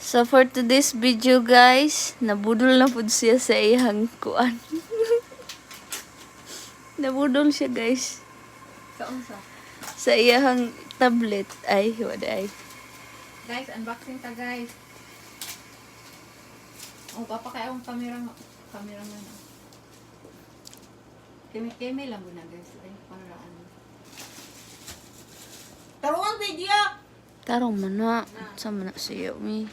So for today's video guys, nabudol na pud siya sa iyang kuan. Nabudol siya guys. Kaunsa? Sa iyang tablet. Ay, wala ay. Guys, unboxing ta guys. Oh, papa kaya akong cameraman. Keme lang muna guys. Ay, para ano. Taruang video! Tarong man na. Sa man na siya mi.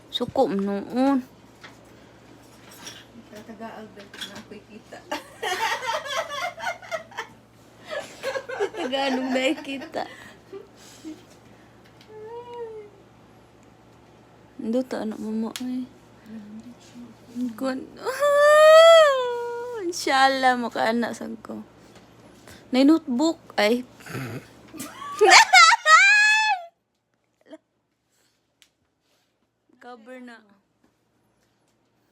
Suko man noon. Taga-albert na ako'y kita. Taganong na kita. Ando ta anak mama ay. Gun. Inshallah maka-anak sang ko. Nay notebook ay. Cover na.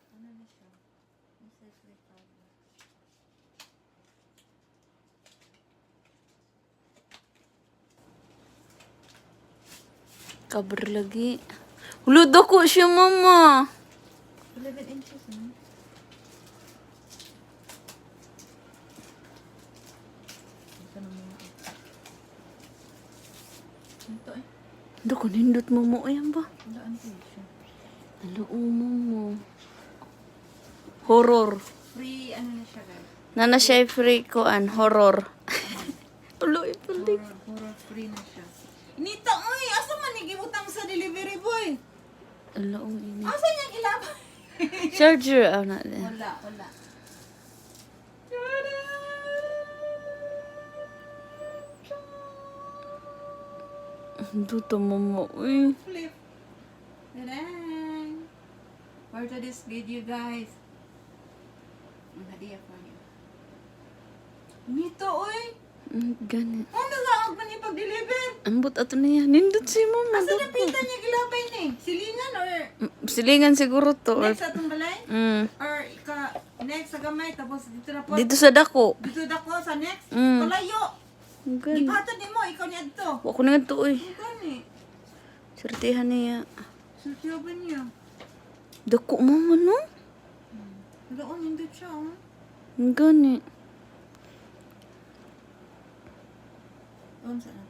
Ano na siya? Necessary cover. Cover lagi. Hulod ako siya mama. 11 inches, no? Ito na mga. Ito eh. Ando ko nindot mo mo ayan ba? Wala ko siya. Naluong mo. Horror. Free, ano na siya guys? Nana siya free ko an horror. Ulo ipulik. Horror free na siya. Nita, oy! Asa man nagibutang sa delivery boy? Alaong ini. Asa niyang ilabay? Charger na din. Wala. Duto mo mo. Uy. Flip. Tadang! For today's video guys. Ang hadiah for you. Nito, oy! Ganit. Ano nga ang panipag-deliver? Ambot ato na yan. Nindot si mama. Asa na pinta niya gilabay ni? Silingan or Silingan siguro to. Or, next sa itong balay? Or next sa gamay tapos dito na po? dito sa dako. Dito dako sa next? Mm. Palayo! Ganit. Ipatad ni mo, ikaw niya dito. Wako na nga to uy. Ang gani. Sertihan niya. Sutiyo ba niya? Dako mama no? Doon, hindi siya. Oh. Ganit. Doon saan?